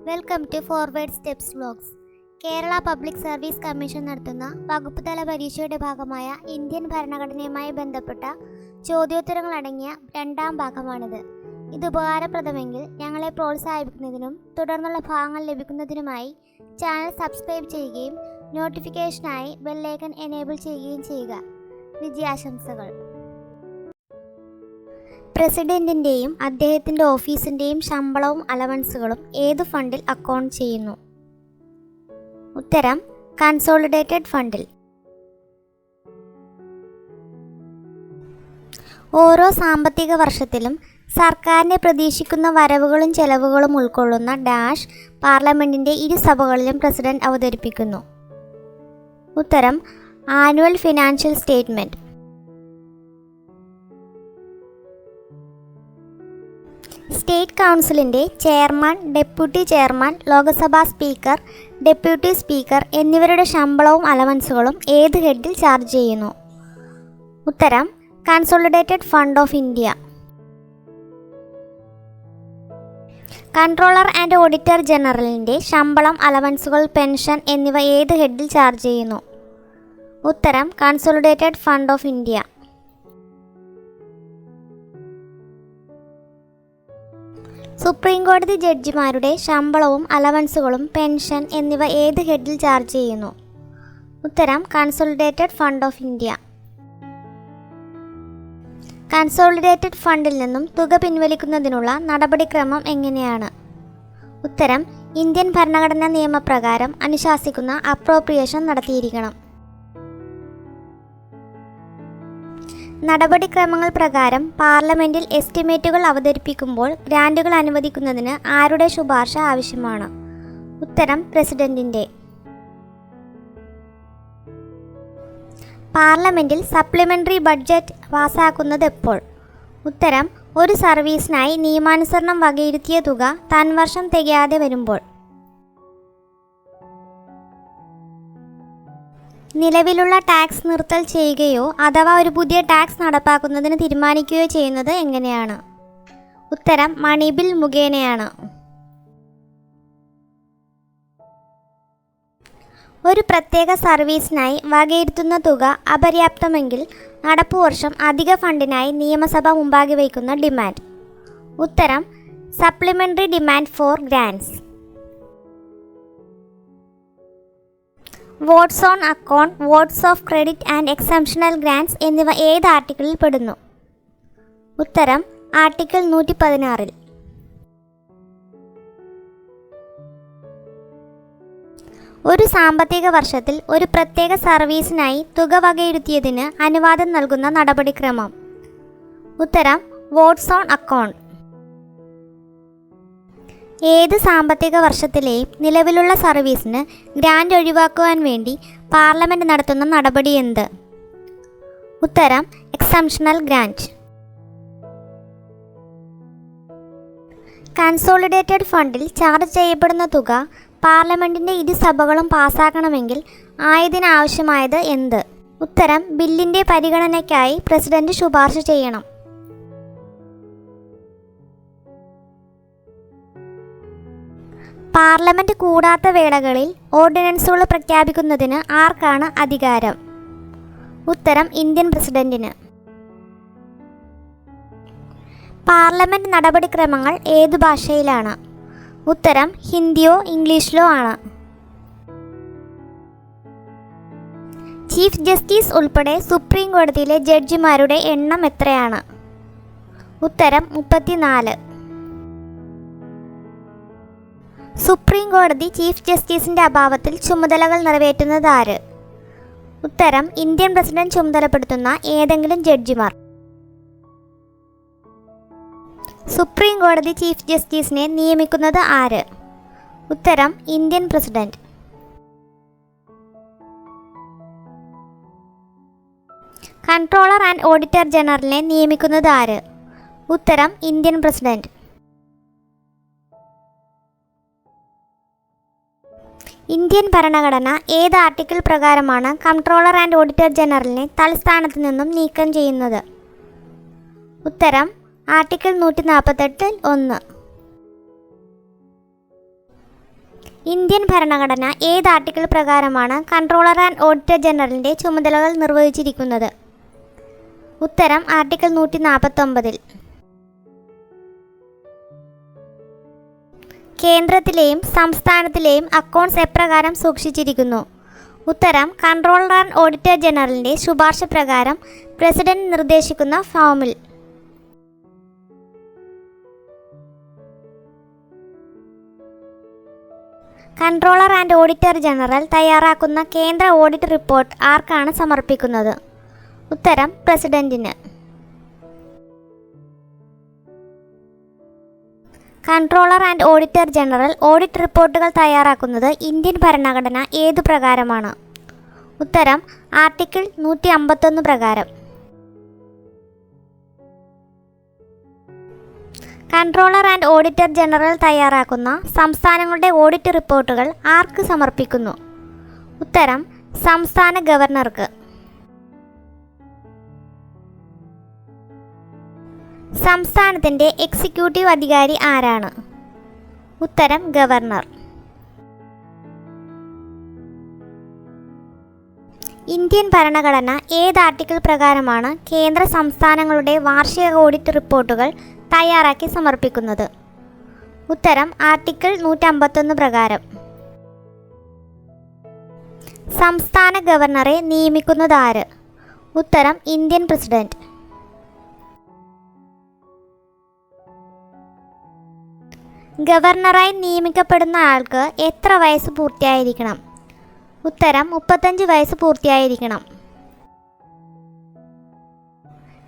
Welcome to forward steps vlogs. Kerala public service commission നടത്തുന്ന വകുപ്പ് തല പരീക്ഷയുടെ ഭാഗമായ ഇന്ത്യൻ ഭരണഘടനയുമായി ബന്ധപ്പെട്ട ചോദ്യോത്തരങ്ങളടങ്ങിയ രണ്ടാം ഭാഗമാണിത്. ഇത് ഉപകാരപ്രദമെങ്കിൽ ഞങ്ങളെ പ്രോത്സാഹിപ്പിക്കുന്നതിനും തുടർന്നുള്ള ഭാഗങ്ങൾ ലഭിക്കുന്നതിനുമായി ചാനൽ സബ്സ്ക്രൈബ് ചെയ്യുകയും നോട്ടിഫിക്കേഷനായി ബെല്ലൈക്കൺ എനേബിൾ ചെയ്യുകയും ചെയ്യുക. വിജയാശംസകൾ. പ്രസിഡന്റിൻ്റെയും അദ്ദേഹത്തിൻ്റെ ഓഫീസിൻ്റെയും ശമ്പളവും അലവൻസുകളും ഏത് ഫണ്ടിൽ അക്കൗണ്ട് ചെയ്യുന്നു? ഉത്തരം കൺസോളിഡേറ്റഡ് ഫണ്ടിൽ. ഓരോ സാമ്പത്തിക വർഷത്തിലും സർക്കാരിനെ പ്രതീക്ഷിക്കുന്ന വരവുകളും ചെലവുകളും ഉൾക്കൊള്ളുന്ന ഡാഷ് പാർലമെൻറ്റിൻ്റെ ഇരുസഭകളിലും പ്രസിഡന്റ് അവതരിപ്പിക്കുന്നു. ഉത്തരം ആനുവൽ ഫിനാൻഷ്യൽ സ്റ്റേറ്റ്മെൻറ്റ്. സ്റ്റേറ്റ് കൗൺസിലിൻ്റെ chairman, deputy chairman, Lok Sabha speaker, deputy speaker എന്നിവരുടെ ശമ്പളവും അലവൻസുകളും ഏത് ഹെഡിൽ ചാർജ് ചെയ്യുന്നു? ഉത്തരം consolidated fund of India. Controller and auditor ജനറലിൻ്റെ ശമ്പളം, അലവൻസുകൾ, പെൻഷൻ എന്നിവ ഏത് ഹെഡിൽ ചാർജ് ചെയ്യുന്നു? ഉത്തരം consolidated fund of India. Supreme കോടതി ജഡ്ജിമാരുടെ ശമ്പളവും അലവൻസുകളും പെൻഷൻ എന്നിവ ഏത് ഹെഡിൽ ചാർജ് ചെയ്യുന്നു? ഉത്തരം consolidated fund of India. Consolidated ഫണ്ടിൽ നിന്നും തുക പിൻവലിക്കുന്നതിനുള്ള നടപടിക്രമം എങ്ങനെയാണ്? ഉത്തരം ഇന്ത്യൻ ഭരണഘടനാ നിയമപ്രകാരം അനുശാസിക്കുന്ന അപ്രോപ്രിയേഷൻ നടത്തിയിരിക്കണം. നടപടിക്രമങ്ങൾ പ്രകാരം പാർലമെൻറ്റിൽ എസ്റ്റിമേറ്റുകൾ അവതരിപ്പിക്കുമ്പോൾ ഗ്രാൻറ്റുകൾ അനുവദിക്കുന്നതിന് ആരുടെ ശുപാർശ ആവശ്യമാണ്? ഉത്തരം പ്രസിഡന്റിൻ്റെ. പാർലമെൻറ്റിൽ സപ്ലിമെൻ്ററി ബഡ്ജറ്റ് പാസ്സാക്കുന്നത് എപ്പോൾ? ഉത്തരം ഒരു സർവീസിനായി നിയമാനുസരണം വകയിരുത്തിയ തുക വർഷം തികയാതെ വരുമ്പോൾ. നിലവിലുള്ള ടാക്സ് നിർത്തൽ ചെയ്യുകയോ അഥവാ ഒരു പുതിയ ടാക്സ് നടപ്പാക്കുന്നതിന് തീരുമാനിക്കുകയോ ചെയ്യുന്നത് എങ്ങനെയാണ്? ഉത്തരം മണി ബിൽ മുഖേനയാണ്. ഒരു പ്രത്യേക സർവീസിനായി വകയിരുത്തുന്ന തുക അപര്യാപ്തമെങ്കിൽ നടപ്പുവർഷം അധിക ഫണ്ടിനായി നിയമസഭ മുമ്പാകെ വയ്ക്കുന്ന ഡിമാൻഡ്? ഉത്തരം supplementary demand for grants. Votes on account, votes of credit and exceptional grants എന്നിവ ഏത് ആർട്ടിക്കിളിൽ പെടുന്നു? ഉത്തരം ആർട്ടിക്കിൾ 116. ഒരു സാമ്പത്തിക വർഷത്തിൽ ഒരു പ്രത്യേക സർവീസിനായി തുക വകയിരുത്തിയതിന് അനുവാദം നൽകുന്ന നടപടിക്രമം? ഉത്തരം വോട്ട്സ് ഓൺ അക്കൗണ്ട്. ഏത് സാമ്പത്തിക വർഷത്തിലെയും നിലവിലുള്ള സർവീസിന് ഗ്രാൻറ്റ് ഒഴിവാക്കുവാൻ വേണ്ടി പാർലമെൻറ്റ് നടത്തുന്ന നടപടി എന്ത്? ഉത്തരം എക്സംഷണൽ ഗ്രാൻറ്റ്. കൺസോളിഡേറ്റഡ് ഫണ്ടിൽ ചാർജ് ചെയ്യപ്പെടുന്ന തുക പാർലമെൻറ്റിൻ്റെ ഇരുസഭകളും പാസ്സാക്കണമെങ്കിൽ ആയതിനാവശ്യമായത് എന്ത്? ഉത്തരം ബില്ലിൻ്റെ പരിഗണനയ്ക്കായി പ്രസിഡന്റ് ശുപാർശ ചെയ്യണം. പാർലമെൻറ്റ് കൂടാത്ത വേളകളിൽ ഓർഡിനൻസുകൾ പ്രഖ്യാപിക്കുന്നതിന് ആർക്കാണ് അധികാരം? ഉത്തരം ഇന്ത്യൻ പ്രസിഡന്റിന്. പാർലമെൻറ്റ് നടപടിക്രമങ്ങൾ ഏതു ഭാഷയിലാണ്? ഉത്തരം ഹിന്ദിയോ ഇംഗ്ലീഷിലോ ആണ്. ചീഫ് ജസ്റ്റിസ് ഉൾപ്പെടെ സുപ്രീം കോടതിയിലെ ജഡ്ജിമാരുടെ എണ്ണം എത്രയാണ്? ഉത്തരം 34. സുപ്രീം കോടതി ചീഫ് ജസ്റ്റിസിൻ്റെ അഭാവത്തിൽ ചുമതലകൾ നിറവേറ്റുന്നത് ആര്? ഉത്തരം ഇന്ത്യൻ പ്രസിഡന്റ് ചുമതലപ്പെടുത്തുന്ന ഏതെങ്കിലും ജഡ്ജിമാർ. സുപ്രീം കോടതി ചീഫ് ജസ്റ്റിസിനെ നിയമിക്കുന്നത് ആര്? ഉത്തരം Indian president. Controller and auditor ജനറലിനെ നിയമിക്കുന്നത് ആര്? ഉത്തരം ഇന്ത്യൻ പ്രസിഡന്റ്. ഇന്ത്യൻ ഭരണഘടന ഏത് ആർട്ടിക്കിൾ പ്രകാരമാണ് കൺട്രോളർ ആൻഡ് ഓഡിറ്റർ ജനറലിനെ തലസ്ഥാനത്ത് നിന്നും നീക്കം ചെയ്യുന്നത്? ഉത്തരം ആർട്ടിക്കിൾ 148 1. ഇന്ത്യൻ ഭരണഘടന ഏത് ആർട്ടിക്കിൾ പ്രകാരമാണ് കൺട്രോളർ ആൻഡ് ഓഡിറ്റർ ജനറലിൻ്റെ ചുമതലകൾ നിർവഹിച്ചിരിക്കുന്നത്? ഉത്തരം ആർട്ടിക്കിൾ 149. കേന്ദ്രത്തിലെയും സംസ്ഥാനത്തിലെയും അക്കൗണ്ട്സ് എപ്രകാരം സൂക്ഷിച്ചിരിക്കുന്നു? ഉത്തരം കൺട്രോളർ ആൻഡ് ഓഡിറ്റർ ജനറലിൻ്റെ ശുപാർശ പ്രകാരം പ്രസിഡന്റ് നിർദ്ദേശിക്കുന്ന ഫോമിൽ. കൺട്രോളർ ആൻഡ് ഓഡിറ്റർ ജനറൽ തയ്യാറാക്കുന്ന കേന്ദ്ര ഓഡിറ്റ് റിപ്പോർട്ട് ആർക്കാണ് സമർപ്പിക്കുന്നത്? ഉത്തരം പ്രസിഡന്റിന്. Controller and auditor general audit റിപ്പോർട്ടുകൾ തയ്യാറാക്കുന്നത് ഇന്ത്യൻ ഭരണഘടന ഏതു പ്രകാരമാണ്? ഉത്തരം ആർട്ടിക്കിൾ 151 പ്രകാരം. കൺട്രോളർ ആൻഡ് ഓഡിറ്റർ ജനറൽ തയ്യാറാക്കുന്ന സംസ്ഥാനങ്ങളുടെ ഓഡിറ്റ് റിപ്പോർട്ടുകൾ ആർക്ക് സമർപ്പിക്കുന്നു? ഉത്തരം സംസ്ഥാന ഗവർണർക്ക്. സംസ്ഥാനത്തിൻ്റെ എക്സിക്യൂട്ടീവ് അധികാരി ആരാണ്? ഉത്തരം ഗവർണർ. ഇന്ത്യൻ ഭരണഘടന ഏത് ആർട്ടിക്കിൾ പ്രകാരമാണ് കേന്ദ്ര സംസ്ഥാനങ്ങളുടെ വാർഷിക ഓഡിറ്റ് റിപ്പോർട്ടുകൾ തയ്യാറാക്കി സമർപ്പിക്കുന്നത്? ഉത്തരം ആർട്ടിക്കിൾ 151 പ്രകാരം. സംസ്ഥാന ഗവർണറെ നിയമിക്കുന്നത് ആര്? ഉത്തരം ഇന്ത്യൻ പ്രസിഡന്റ്. ഗവർണറായി നിയമിക്കപ്പെടുന്ന ആൾക്ക് എത്ര വയസ്സ് പൂർത്തിയായിരിക്കണം? ഉത്തരം 35 വയസ്സ് പൂർത്തിയായിരിക്കണം.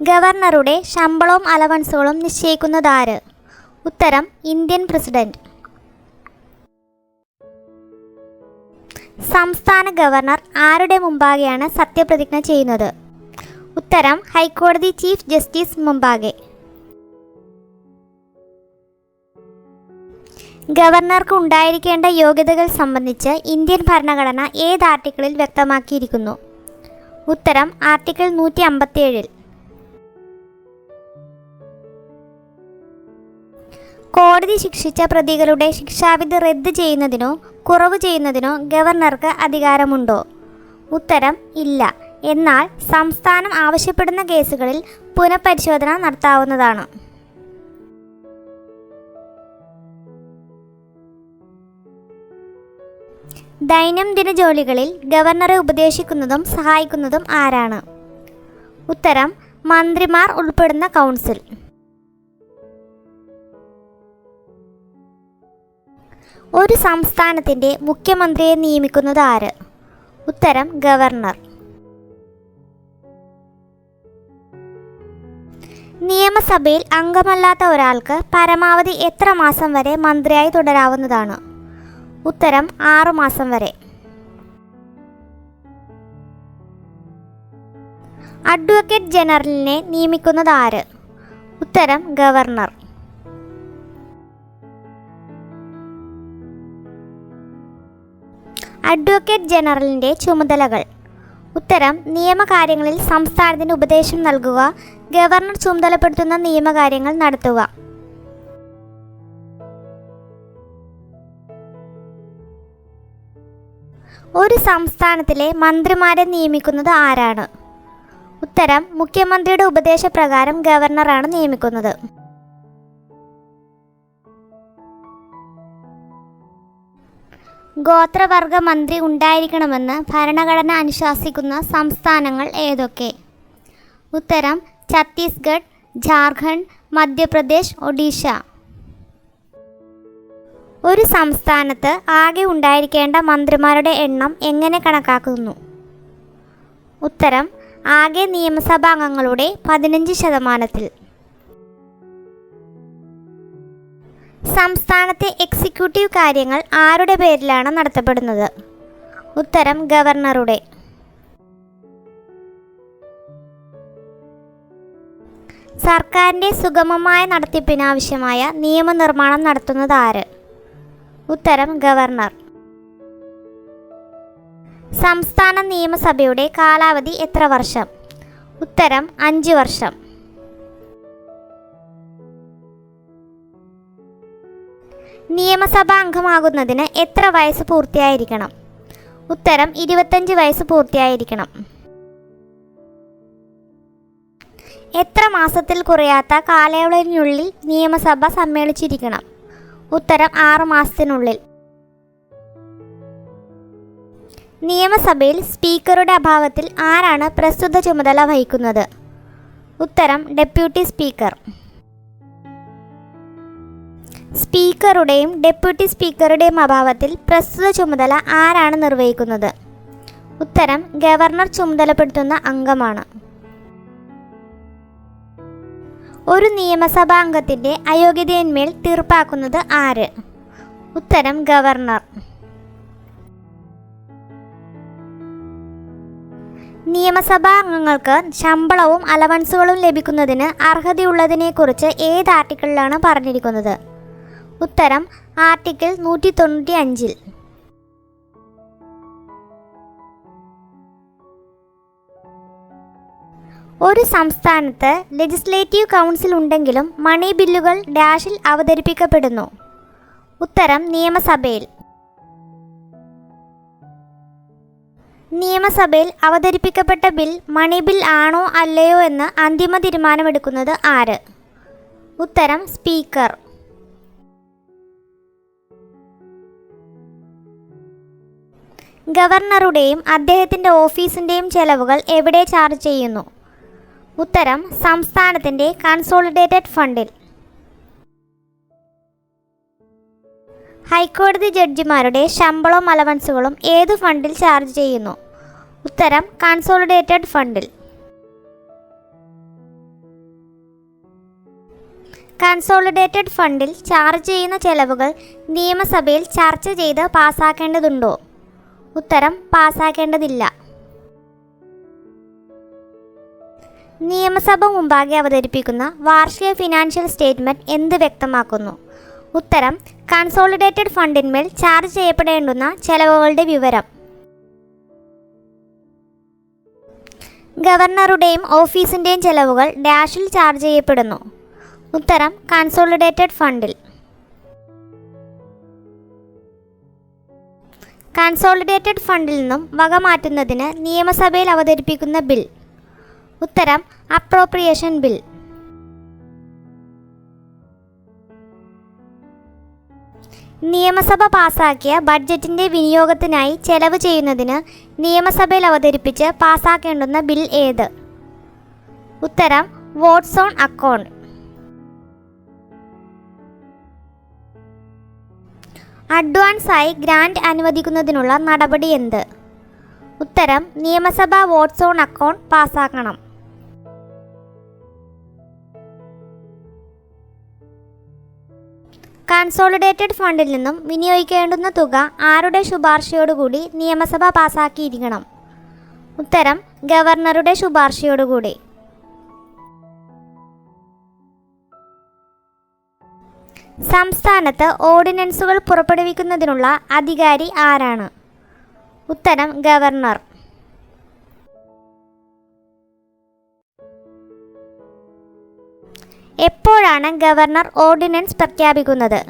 ഗവർണറുടെ ശമ്പളവും അലവൻസുകളും നിശ്ചയിക്കുന്നത് ആര്? ഉത്തരം ഇന്ത്യൻ പ്രസിഡന്റ്. സംസ്ഥാന ഗവർണർ ആരുടെ മുമ്പാകെയാണ് സത്യപ്രതിജ്ഞ ചെയ്യുന്നത്? ഉത്തരം ഹൈക്കോടതി ചീഫ് ജസ്റ്റിസ് മുമ്പാകെ. ഗവർണർക്ക് ഉണ്ടായിരിക്കേണ്ട യോഗ്യതകൾ സംബന്ധിച്ച് ഇന്ത്യൻ ഭരണഘടന ഏത് ആർട്ടിക്കിളിൽ വ്യക്തമാക്കിയിരിക്കുന്നു? ഉത്തരം ആർട്ടിക്കിൾ 157. കോടതി ശിക്ഷിച്ച പ്രതികളുടെ ശിക്ഷാവിധി റദ്ദ് ചെയ്യുന്നതിനോ കുറവ് ചെയ്യുന്നതിനോ ഗവർണർക്ക് അധികാരമുണ്ടോ? ഉത്തരം ഇല്ല. എന്നാൽ സംസ്ഥാനം ആവശ്യപ്പെടുന്ന കേസുകളിൽ പുനഃപരിശോധന നടത്താവുന്നതാണ്. ദൈനംദിന ജോലികളിൽ ഗവർണറെ ഉപദേശിക്കുന്നതും സഹായിക്കുന്നതും ആരാണ്? ഉത്തരം മന്ത്രിമാർ ഉൾപ്പെടുന്ന കൗൺസിൽ. ഒരു സംസ്ഥാനത്തിൻ്റെ മുഖ്യമന്ത്രിയെ നിയമിക്കുന്നത് ആര്? ഉത്തരം ഗവർണർ. നിയമസഭയിൽ അംഗമല്ലാത്ത ഒരാൾക്ക് പരമാവധി എത്ര മാസം വരെ മന്ത്രിയായി തുടരാവുന്നതാണ്? ഉത്തരം 6 മാസം വരെ. അഡ്വക്കേറ്റ് ജനറലിനെ നിയമിക്കുന്നത് ആര്? ഉത്തരം ഗവർണർ. അഡ്വക്കേറ്റ് ജനറലിൻ്റെ ചുമതലകൾ. ഉത്തരം നിയമകാര്യങ്ങളിൽ സംസ്ഥാനത്തിന് ഉപദേശം നൽകുക, ഗവർണർ ചുമതലപ്പെടുത്തുന്ന നിയമകാര്യങ്ങൾ നടത്തുക. ഒരു സംസ്ഥാനത്തിലെ മന്ത്രിമാരെ നിയമിക്കുന്നത് ആരാണ്? ഉത്തരം മുഖ്യമന്ത്രിയുടെ ഉപദേശപ്രകാരം ഗവർണറാണ് നിയമിക്കുന്നത്. ഗോത്രവർഗ മന്ത്രി ഉണ്ടായിരിക്കണമെന്ന് ഭരണഘടന അനുശാസിക്കുന്ന സംസ്ഥാനങ്ങൾ ഏതൊക്കെ? ഉത്തരം ഛത്തീസ്ഗഡ്, ജാർഖണ്ഡ്, മധ്യപ്രദേശ്, ഒഡീഷ. ഒരു സംസ്ഥാനത്ത് ആകെ ഉണ്ടായിരിക്കേണ്ട മന്ത്രിമാരുടെ എണ്ണം എങ്ങനെ കണക്കാക്കുന്നു? ഉത്തരം ആകെ നിയമസഭാംഗങ്ങളുടെ 15%. സംസ്ഥാനത്തെ എക്സിക്യൂട്ടീവ് കാര്യങ്ങൾ ആരുടെ പേരിലാണ് നടത്തപ്പെടുന്നത്? ഉത്തരം ഗവർണറുടെ. സർക്കാരിൻ്റെ സുഗമമായ നടത്തിപ്പിനാവശ്യമായ നിയമനിർമ്മാണം നടത്തുന്നത് ആര്? ഉത്തരം ഗവർണർ. സംസ്ഥാന നിയമസഭയുടെ കാലാവധി എത്ര വർഷം? ഉത്തരം 5 വർഷം. നിയമസഭാ അംഗമാകുന്നതിന് എത്ര വയസ്സ് പൂർത്തിയായിരിക്കണം? ഉത്തരം 25 വയസ്സ് പൂർത്തിയായിരിക്കണം. എത്ര മാസത്തിൽ കുറയാത്ത കാലയളവിനുള്ളിൽ നിയമസഭ സമ്മേളിച്ചിരിക്കണം? ഉത്തരം 6 മാസത്തിനുള്ളിൽ. നിയമസഭയിൽ സ്പീക്കറുടെ അഭാവത്തിൽ ആരാണ് പ്രസ്തുത ചുമതല വഹിക്കുന്നത്? ഉത്തരം ഡെപ്യൂട്ടി സ്പീക്കർ. സ്പീക്കറുടെയും ഡെപ്യൂട്ടി സ്പീക്കറുടെയും അഭാവത്തിൽ പ്രസ്തുത ചുമതല ആരാണ് നിർവഹിക്കുന്നത്? ഉത്തരം ഗവർണർ ചുമതലപ്പെടുത്തുന്ന അംഗമാണ്. ഒരു നിയമസഭാ അംഗത്തിൻ്റെ അയോഗ്യതയിന്മേൽ തീർപ്പാക്കുന്നത് ആര്? ഉത്തരം ഗവർണർ. നിയമസഭാ അംഗങ്ങൾക്ക് ശമ്പളവും അലവൻസുകളും ലഭിക്കുന്നതിന് അർഹതയുള്ളതിനെക്കുറിച്ച് ഏത് ആർട്ടിക്കിളിലാണ് പറഞ്ഞിരിക്കുന്നത്? ഉത്തരം ആർട്ടിക്കിൾ 195. ഒരു സംസ്ഥാനത്ത് ലെജിസ്ലേറ്റീവ് കൗൺസിൽ ഉണ്ടെങ്കിലും മണി ബില്ലുകൾ ഡാഷിൽ അവതരിപ്പിക്കപ്പെടുന്നു? ഉത്തരം നിയമസഭയിൽ. നിയമസഭയിൽ അവതരിപ്പിക്കപ്പെട്ട ബിൽ മണി ബിൽ ആണോ അല്ലയോ എന്ന് അന്തിമ തീരുമാനമെടുക്കുന്നത് ആര്? ഉത്തരം സ്പീക്കർ. ഗവർണറുടെയും അദ്ദേഹത്തിൻ്റെ ഓഫീസിൻ്റെയും ചെലവുകൾ എവിടെ ചാർജ് ചെയ്യുന്നു? ഉത്തരം സംസ്ഥാനത്തിൻ്റെ കൺസോളിഡേറ്റഡ് ഫണ്ടിൽ. ഹൈക്കോടതി ജഡ്ജിമാരുടെ ശമ്പളവും അലവൻസുകളും ഏത് ഫണ്ടിൽ ചാർജ് ചെയ്യുന്നു? ഉത്തരം കൺസോളിഡേറ്റഡ് ഫണ്ടിൽ. കൺസോളിഡേറ്റഡ് ഫണ്ടിൽ ചാർജ് ചെയ്യുന്ന ചെലവുകൾ നിയമസഭയിൽ ചർച്ച ചെയ്ത് പാസ്സാക്കേണ്ടതുണ്ടോ? ഉത്തരം പാസ്സാക്കേണ്ടതില്ല. നിയമസഭ മുമ്പാകെ അവതരിപ്പിക്കുന്ന വാർഷിക ഫിനാൻഷ്യൽ സ്റ്റേറ്റ്മെൻറ്റ് എന്ത് വ്യക്തമാക്കുന്നു? ഉത്തരം കൺസോളിഡേറ്റഡ് ഫണ്ടിന്മേൽ ചാർജ് ചെയ്യപ്പെടേണ്ടുന്ന ചെലവുകളുടെ വിവരം. ഗവർണറുടെയും ഓഫീസിൻ്റെയും ചെലവുകൾ ഡാഷിൽ ചാർജ് ചെയ്യപ്പെടുന്നു? ഉത്തരം കൺസോളിഡേറ്റഡ് ഫണ്ടിൽ. കൺസോളിഡേറ്റഡ് ഫണ്ടിൽ നിന്നും വക മാറ്റുന്നതിന് നിയമസഭയിൽ അവതരിപ്പിക്കുന്ന ബിൽ? ഉത്തരം അപ്രോപ്രിയേഷൻ ബിൽ. നിയമസഭ പാസാക്കിയ ബഡ്ജറ്റിൻ്റെ വിനിയോഗത്തിനായി ചെലവ് ചെയ്യുന്നതിന് നിയമസഭയിൽ അവതരിപ്പിച്ച് പാസാക്കേണ്ടുന്ന ബിൽ ഏത്? ഉത്തരം വോട്ട്സ് ഓൺ അക്കൗണ്ട്. അഡ്വാൻസായി ഗ്രാൻഡ് അനുവദിക്കുന്നതിനുള്ള നടപടി എന്ത്? ഉത്തരം നിയമസഭ വോട്ട്സ് ഓൺ അക്കൗണ്ട് പാസാക്കണം. കൺസോളിഡേറ്റഡ് ഫണ്ടിൽ നിന്നും വിനിയോഗിക്കേണ്ടുന്ന തുക ആരുടെ ശുപാർശയോടുകൂടി നിയമസഭ പാസാക്കിയിരിക്കണം? ഉത്തരം ഗവർണറുടെ ശുപാർശയോടുകൂടി. സംസ്ഥാനത്ത് ഓർഡിനൻസുകൾ പുറപ്പെടുവിക്കുന്നതിനുള്ള അധികാരി ആരാണ്? ഉത്തരം ഗവർണർ. എപ്പോഴാണ് ഗവർണർ ഓർഡിനൻസ് പ്രഖ്യാപിക്കുന്നത്?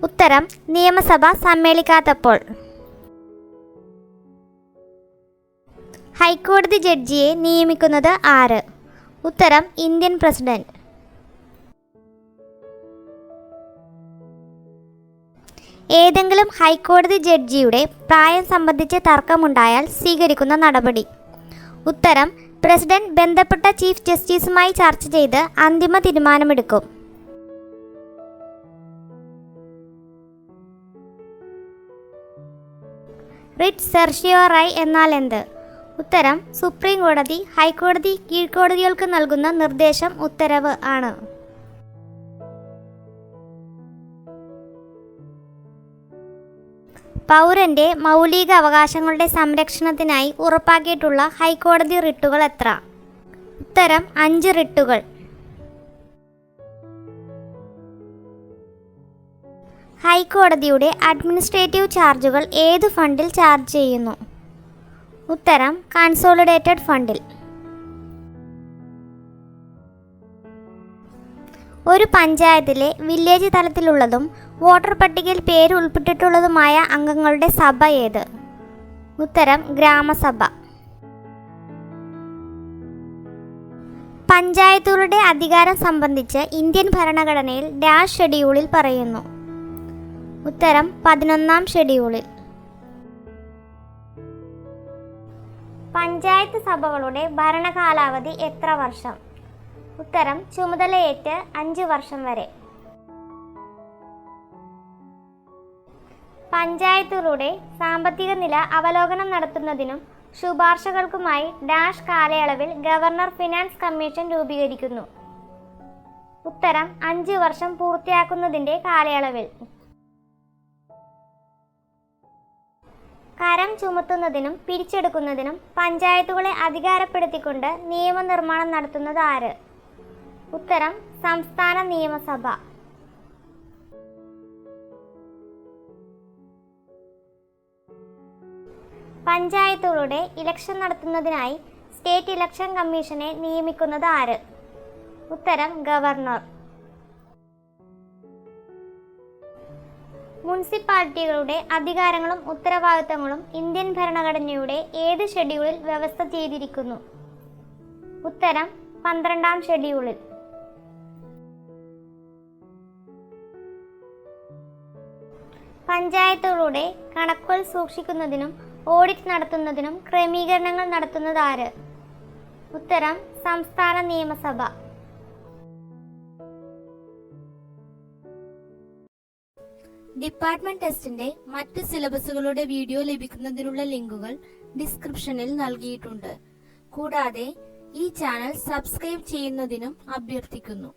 ഉത്തരം നിയമസഭ സമ്മേളിക്കാത്തപ്പോൾ. ഹൈക്കോടതി ജഡ്ജിയെ നിയമിക്കുന്നത് ആര്? ഉത്തരം ഇന്ത്യൻ പ്രസിഡന്റ്. ഏതെങ്കിലും ഹൈക്കോടതി ജഡ്ജിയുടെ പ്രായം സംബന്ധിച്ച് തർക്കമുണ്ടായാൽ സ്വീകരിക്കുന്ന നടപടി? ഉത്തരം പ്രസിഡന്റ് ബന്ധപ്പെട്ട ചീഫ് ജസ്റ്റിസുമായി ചർച്ച ചെയ്ത് അന്തിമ തീരുമാനമെടുക്കും. റിട്ട് സെർഷ്യോറൈ എന്നാൽ എന്ത്? ഉത്തരം സുപ്രീം കോടതി ഹൈക്കോടതി കീഴ്ക്കോടതികൾക്ക് നൽകുന്ന നിർദ്ദേശം, ഉത്തരവ് ആണ്. പൗരൻ്റെ മൗലിക അവകാശങ്ങളുടെ സംരക്ഷണത്തിനായി ഉറപ്പാക്കിയിട്ടുള്ള ഹൈക്കോടതി റിട്ടുകൾ എത്ര? ഉത്തരം 5 റിട്ടുകൾ. ഹൈക്കോടതിയുടെ അഡ്മിനിസ്ട്രേറ്റീവ് ചാർജുകൾ ഏത് ഫണ്ടിൽ ചാർജ് ചെയ്യുന്നു? ഉത്തരം കൺസോളിഡേറ്റഡ് ഫണ്ടിൽ. ഒരു പഞ്ചായത്തിലെ വില്ലേജ് തലത്തിലുള്ളതും വോട്ടർ പട്ടികയിൽ പേര് ഉൾപ്പെട്ടിട്ടുള്ളതുമായ അംഗങ്ങളുടെ സഭ ഏത്? ഉത്തരം ഗ്രാമസഭ. പഞ്ചായത്തുകളുടെ അധികാരം സംബന്ധിച്ച് ഇന്ത്യൻ ഭരണഘടനയിൽ ഡാഷ് ഷെഡ്യൂളിൽ പറയുന്നു? ഉത്തരം 11-ാം ഷെഡ്യൂളിൽ. പഞ്ചായത്ത് സഭകളുടെ ഭരണകാലാവധി എത്ര വർഷം? ഉത്തരം ചുമതലയേറ്റ് 5 വർഷം വരെ. പഞ്ചായത്തുകളുടെ സാമ്പത്തിക നില അവലോകനം നടത്തുന്നതിനും ശുപാർശകൾക്കുമായി ഡാഷ് കാലയളവിൽ ഗവർണർ ഫിനാൻസ് കമ്മീഷൻ രൂപീകരിക്കുന്നു? ഉത്തരം 5 വർഷം പൂർത്തിയാക്കുന്നതിൻ്റെ കാലയളവിൽ. കരം ചുമത്തുന്നതിനും പിരിച്ചെടുക്കുന്നതിനും പഞ്ചായത്തുകളെ അധികാരപ്പെടുത്തിക്കൊണ്ട് നിയമനിർമ്മാണം നടത്തുന്നത് ആര്? ഉത്തരം സംസ്ഥാന നിയമസഭ. പഞ്ചായത്തുകളുടെ ഇലക്ഷൻ നടത്തുന്നതിനായി സ്റ്റേറ്റ് ഇലക്ഷൻ കമ്മീഷനെ നിയമിക്കുന്നത് ആര്? ഉത്തരം ഗവർണർ. മുനിസിപ്പാലിറ്റികളുടെ അധികാരങ്ങളും ഉത്തരവാദിത്തങ്ങളും ഇന്ത്യൻ ഭരണഘടനയുടെ ഏത് ഷെഡ്യൂളിൽ വ്യവസ്ഥ ചെയ്തിരിക്കുന്നു? ഉത്തരം 12-ാം ഷെഡ്യൂളിൽ. പഞ്ചായത്തുകളുടെ കണക്കുകൾ സൂക്ഷിക്കുന്നതിനും ഓഡിറ്റ് നടത്തുന്നതിനും ക്രമീകരണങ്ങൾ നടത്തുന്നത് ആര്? ഉത്തരം സംസ്ഥാന നിയമസഭ. ഡിപ്പാർട്ട്മെന്റ് ടെസ്റ്റിന്റെ മറ്റ് സിലബസുകളുടെ വീഡിയോ ലഭിക്കുന്നതിനുള്ള ലിങ്കുകൾ ഡിസ്ക്രിപ്ഷനിൽ നൽകിയിട്ടുണ്ട്. കൂടാതെ ഈ ചാനൽ സബ്സ്ക്രൈബ് ചെയ്യുന്നതിനും അഭ്യർത്ഥിക്കുന്നു.